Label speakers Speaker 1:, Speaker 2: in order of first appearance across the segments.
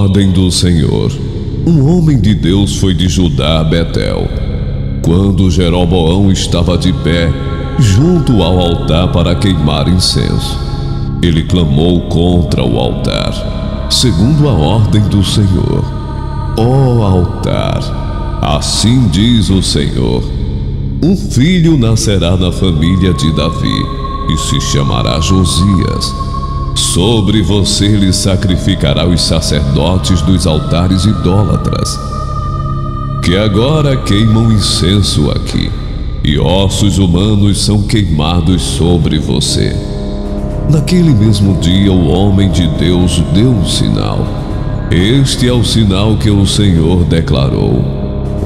Speaker 1: Ordem do Senhor. Um homem de Deus foi de Judá a Betel. Quando Jeroboão estava de pé, junto ao altar para queimar incenso, ele clamou contra o altar, segundo a ordem do Senhor. Ó altar, assim diz o Senhor: um filho nascerá na família de Davi, e se chamará Josias. Sobre você lhe sacrificará os sacerdotes dos altares idólatras, que agora queimam incenso aqui, e ossos humanos são queimados sobre você. Naquele mesmo dia o homem de Deus deu um sinal. Este é o sinal que o Senhor declarou: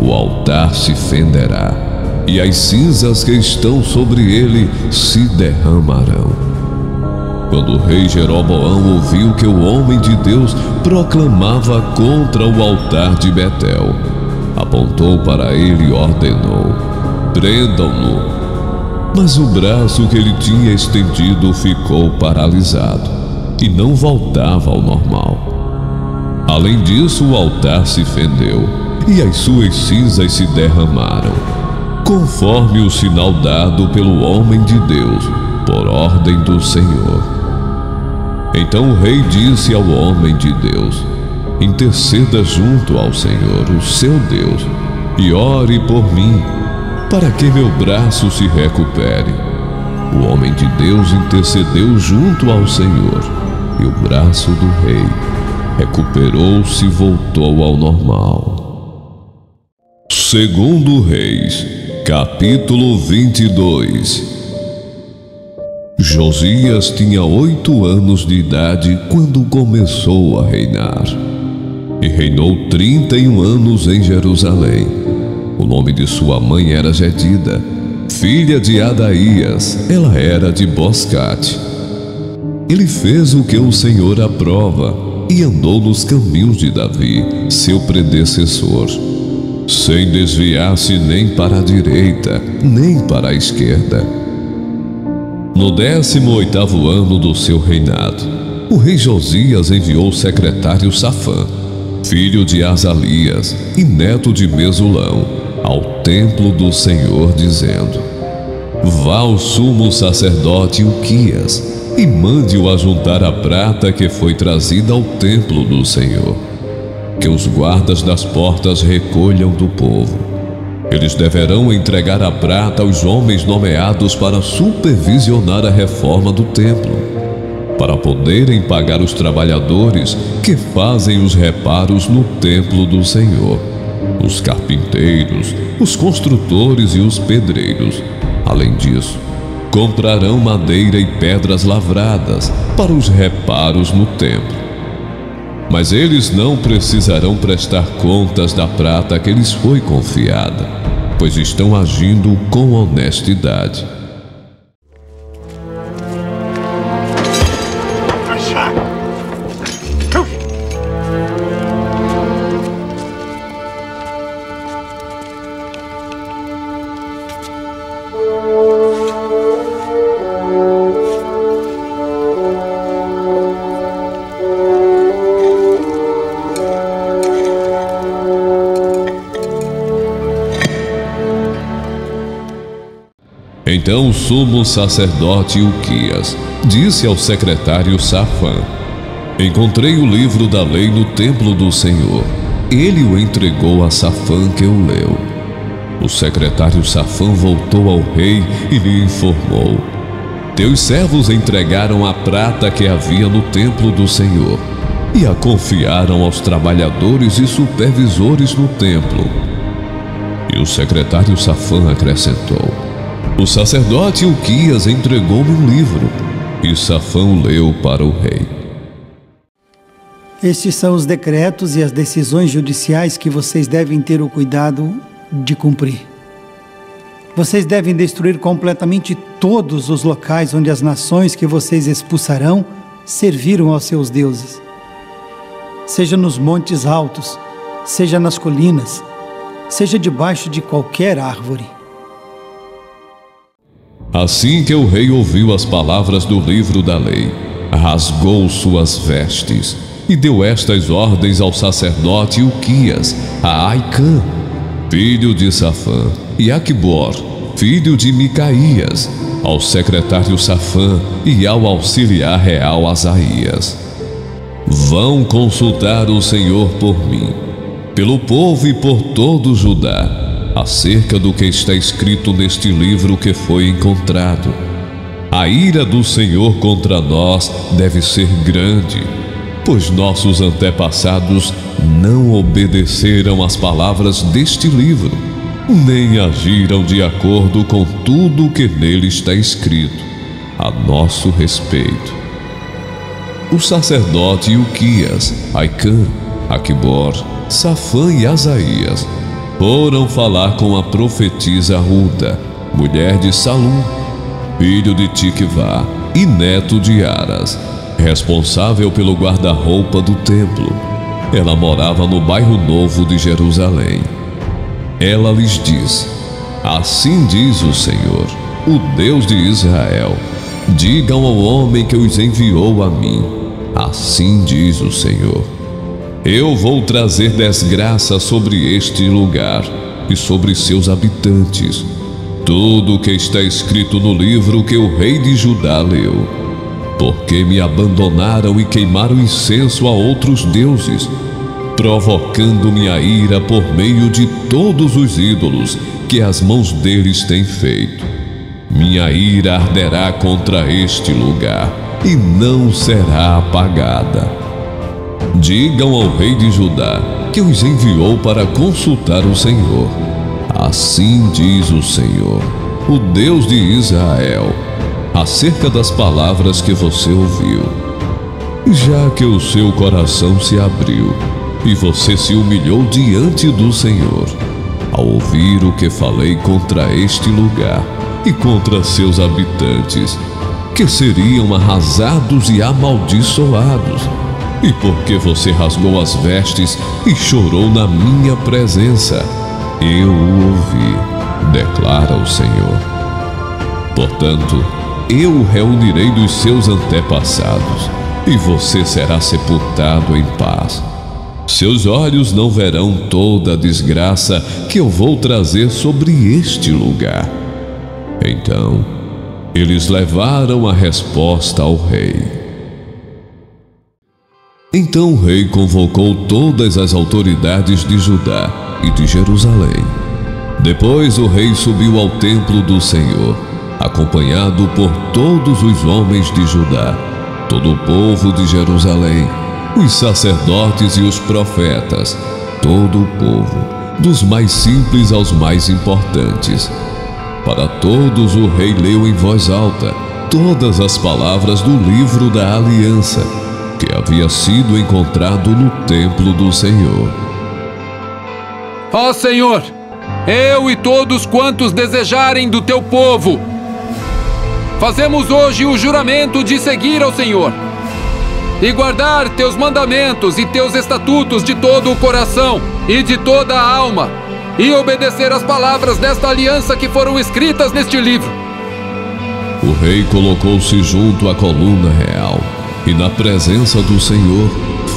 Speaker 1: o altar se fenderá, e as cinzas que estão sobre ele se derramarão. Quando o rei Jeroboão ouviu que o homem de Deus proclamava contra o altar de Betel, apontou para ele e ordenou: prendam-no. Mas o braço que ele tinha estendido ficou paralisado e não voltava ao normal. Além disso, o altar se fendeu e as suas cinzas se derramaram, conforme o sinal dado pelo homem de Deus, por ordem do Senhor. Então o rei disse ao homem de Deus: interceda junto ao Senhor, o seu Deus, e ore por mim, para que meu braço se recupere. O homem de Deus intercedeu junto ao Senhor, e o braço do rei recuperou-se e voltou ao normal. Segundo Reis, capítulo 22. Josias tinha 8 anos de idade quando começou a reinar, e reinou 31 anos em Jerusalém. O nome de sua mãe era Jedida, filha de Adaías. Ela era de Boscate. Ele fez o que o Senhor aprova e andou nos caminhos de Davi, seu predecessor, sem desviar-se nem para a direita, nem para a esquerda. No 18º ano do seu reinado, o rei Josias enviou o secretário Safã, filho de Azalias e neto de Mesulão, ao templo do Senhor, dizendo: vá ao sumo sacerdote Uquias e mande-o ajuntar a prata que foi trazida ao templo do Senhor, que os guardas das portas recolham do povo. Eles deverão entregar a prata aos homens nomeados para supervisionar a reforma do templo, para poderem pagar os trabalhadores que fazem os reparos no templo do Senhor, os carpinteiros, os construtores e os pedreiros. Além disso, comprarão madeira e pedras lavradas para os reparos no templo. Mas eles não precisarão prestar contas da prata que lhes foi confiada, pois estão agindo com honestidade. Então o sumo sacerdote Uquias disse ao secretário Safã: encontrei o livro da lei no templo do Senhor. Ele o entregou a Safã, que o leu. O secretário Safã voltou ao rei e lhe informou: teus servos entregaram a prata que havia no templo do Senhor e a confiaram aos trabalhadores e supervisores no templo. E o secretário Safã acrescentou: o sacerdote Uquias entregou-me um livro, e Safã o leu para o rei.
Speaker 2: Estes são os decretos e as decisões judiciais que vocês devem ter o cuidado de cumprir. Vocês devem destruir completamente todos os locais onde as nações que vocês expulsarão serviram aos seus deuses. Seja nos montes altos, seja nas colinas, seja debaixo de qualquer árvore.
Speaker 1: Assim que o rei ouviu as palavras do livro da lei, rasgou suas vestes e deu estas ordens ao sacerdote Ilquias, a Aicã, filho de Safã, e Aquibor, filho de Micaías, ao secretário Safã e ao auxiliar real Asaías: vão consultar o Senhor por mim, pelo povo e por todo Judá, acerca do que está escrito neste livro que foi encontrado. A ira do Senhor contra nós deve ser grande, pois nossos antepassados não obedeceram às palavras deste livro, nem agiram de acordo com tudo o que nele está escrito a nosso respeito. O sacerdote Ilquias, Aicã, Aquibor, Safã e Asaías foram falar com a profetisa Hulda, mulher de Salum, filho de Tiquivá e neto de Aras, responsável pelo guarda-roupa do templo. Ela morava no bairro Novo de Jerusalém. Ela lhes diz: assim diz o Senhor, o Deus de Israel: digam ao homem que os enviou a mim, assim diz o Senhor: eu vou trazer desgraça sobre este lugar e sobre seus habitantes, tudo o que está escrito no livro que o rei de Judá leu, porque me abandonaram e queimaram incenso a outros deuses, provocando minha ira por meio de todos os ídolos que as mãos deles têm feito. Minha ira arderá contra este lugar e não será apagada. Digam ao rei de Judá que os enviou para consultar o Senhor. Assim diz o Senhor, o Deus de Israel, acerca das palavras que você ouviu. Já que o seu coração se abriu e você se humilhou diante do Senhor, ao ouvir o que falei contra este lugar e contra seus habitantes, que seriam arrasados e amaldiçoados, e porque você rasgou as vestes e chorou na minha presença, eu o ouvi, declara o Senhor. Portanto, eu o reunirei dos seus antepassados, e você será sepultado em paz. Seus olhos não verão toda a desgraça que eu vou trazer sobre este lugar. Então, eles levaram a resposta ao rei. Então o rei convocou todas as autoridades de Judá e de Jerusalém. Depois o rei subiu ao templo do Senhor, acompanhado por todos os homens de Judá, todo o povo de Jerusalém, os sacerdotes e os profetas, todo o povo, dos mais simples aos mais importantes. Para todos o rei leu em voz alta todas as palavras do livro da aliança, que havia sido encontrado no templo do Senhor.
Speaker 3: Ó Senhor, eu e todos quantos desejarem do teu povo, fazemos hoje o juramento de seguir ao Senhor e guardar teus mandamentos e teus estatutos de todo o coração e de toda a alma, e obedecer às palavras desta aliança que foram escritas neste livro.
Speaker 1: O rei colocou-se junto à coluna real e, na presença do Senhor,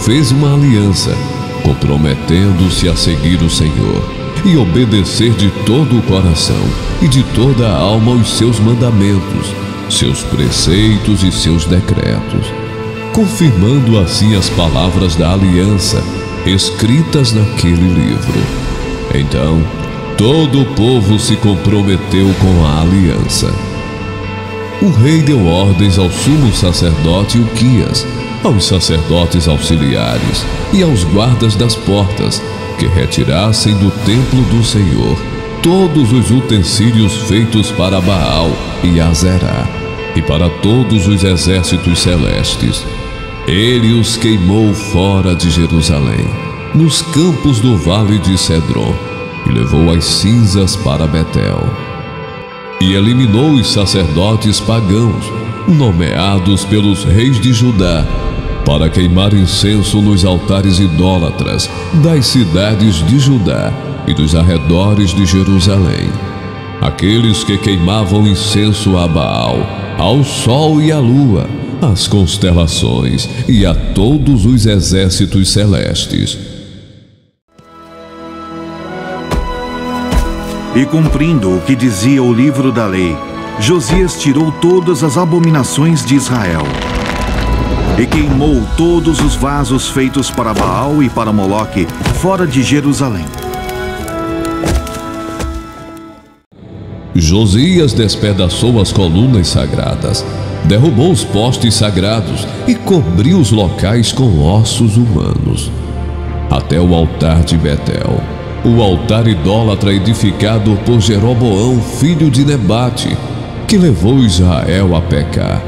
Speaker 1: fez uma aliança, comprometendo-se a seguir o Senhor e obedecer de todo o coração e de toda a alma os seus mandamentos, seus preceitos e seus decretos, confirmando assim as palavras da aliança escritas naquele livro. Então, todo o povo se comprometeu com a aliança. O rei deu ordens ao sumo sacerdote Ilquias, aos sacerdotes auxiliares e aos guardas das portas, que retirassem do templo do Senhor todos os utensílios feitos para Baal e Azerá, e para todos os exércitos celestes. Ele os queimou fora de Jerusalém, nos campos do vale de Cedron, e levou as cinzas para Betel. E eliminou os sacerdotes pagãos, nomeados pelos reis de Judá, para queimar incenso nos altares idólatras das cidades de Judá e dos arredores de Jerusalém. Aqueles que queimavam incenso a Baal, ao sol e à lua, as constelações e a todos os exércitos celestes.
Speaker 4: E cumprindo o que dizia o livro da lei, Josias tirou todas as abominações de Israel e queimou todos os vasos feitos para Baal e para Moloque fora de Jerusalém.
Speaker 1: Josias despedaçou as colunas sagradas, derrubou os postes sagrados e cobriu os locais com ossos humanos. Até o altar de Betel, o altar idólatra edificado por Jeroboão, filho de Nebate, que levou Israel a pecar.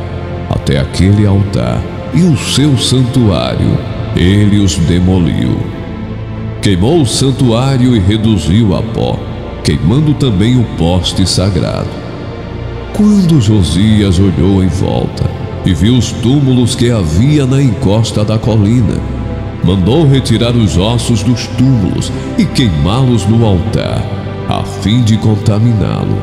Speaker 1: Até aquele altar e o seu santuário, ele os demoliu. Queimou o santuário e reduziu a pó, queimando também o poste sagrado. Quando Josias olhou em volta e viu os túmulos que havia na encosta da colina, mandou retirar os ossos dos túmulos e queimá-los no altar, a fim de contaminá-lo,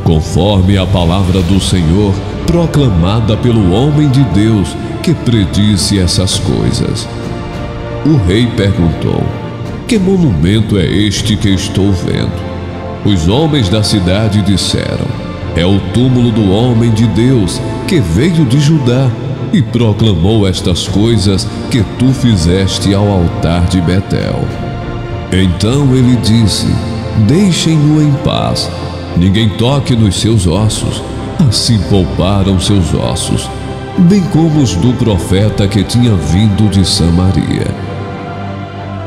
Speaker 1: conforme a palavra do Senhor proclamada pelo homem de Deus que predisse essas coisas. O rei perguntou: que monumento é este que estou vendo? Os homens da cidade disseram: é o túmulo do homem de Deus que veio de Judá e proclamou estas coisas que tu fizeste ao altar de Betel. Então ele disse: deixem-no em paz, ninguém toque nos seus ossos. Assim pouparam seus ossos, bem como os do profeta que tinha vindo de Samaria.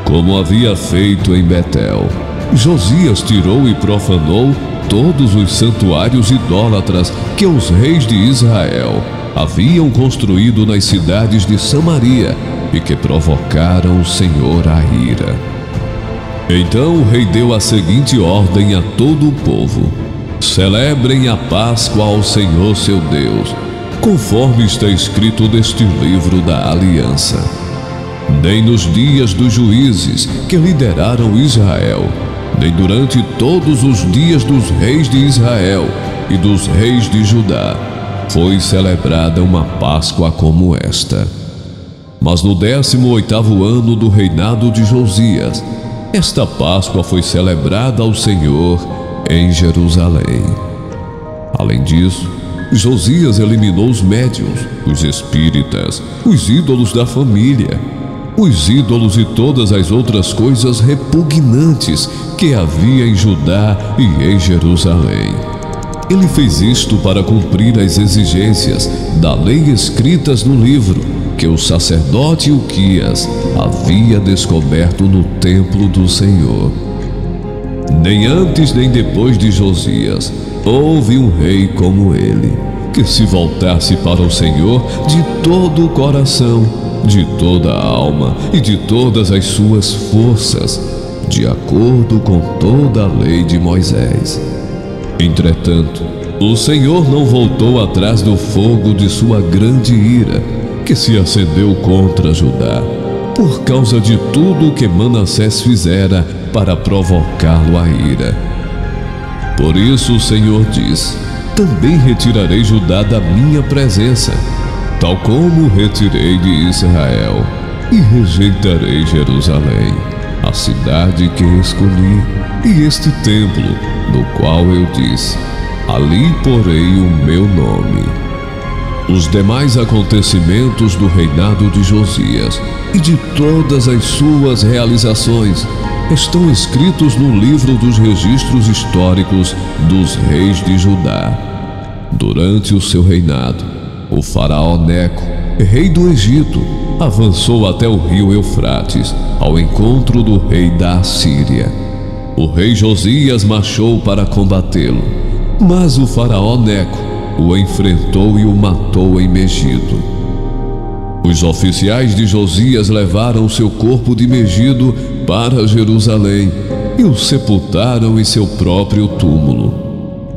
Speaker 1: Como havia feito em Betel, Josias tirou e profanou todos os santuários idólatras que os reis de Israel haviam construído nas cidades de Samaria e que provocaram o Senhor a ira. Então o rei deu a seguinte ordem a todo o povo: celebrem a Páscoa ao Senhor seu Deus, conforme está escrito neste livro da aliança. Nem nos dias dos juízes que lideraram Israel, nem durante todos os dias dos reis de Israel e dos reis de Judá, foi celebrada uma Páscoa como esta. Mas no 18º ano do reinado de Josias, esta Páscoa foi celebrada ao Senhor em Jerusalém. Além disso, Josias eliminou os médiuns, os espíritas, os ídolos da família, os ídolos e todas as outras coisas repugnantes que havia em Judá e em Jerusalém. Ele fez isto para cumprir as exigências da lei escritas no livro que o sacerdote Ilquias havia descoberto no templo do Senhor. Nem antes nem depois de Josias houve um rei como ele, que se voltasse para o Senhor de todo o coração, de toda a alma e de todas as suas forças, de acordo com toda a lei de Moisés. Entretanto, o Senhor não voltou atrás do fogo de sua grande ira, que se acendeu contra Judá, por causa de tudo o que Manassés fizera para provocá-lo à ira. Por isso o Senhor diz: também retirarei Judá da minha presença, tal como retirei de Israel, e rejeitarei Jerusalém, a cidade que escolhi, e este templo, no qual eu disse: ali porei o meu nome. Os demais acontecimentos do reinado de Josias e de todas as suas realizações estão escritos no livro dos registros históricos dos reis de Judá. Durante o seu reinado, o faraó Neco, rei do Egito, avançou até o rio Eufrates, ao encontro do rei da Assíria. O rei Josias marchou para combatê-lo, mas o faraó Neco o enfrentou e o matou em Megido. Os oficiais de Josias levaram seu corpo de Megido para Jerusalém e o sepultaram em seu próprio túmulo.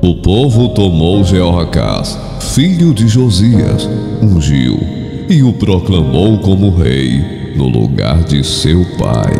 Speaker 1: O povo tomou Jeoacás, filho de Josias, ungiu e o proclamou como rei no lugar de seu pai.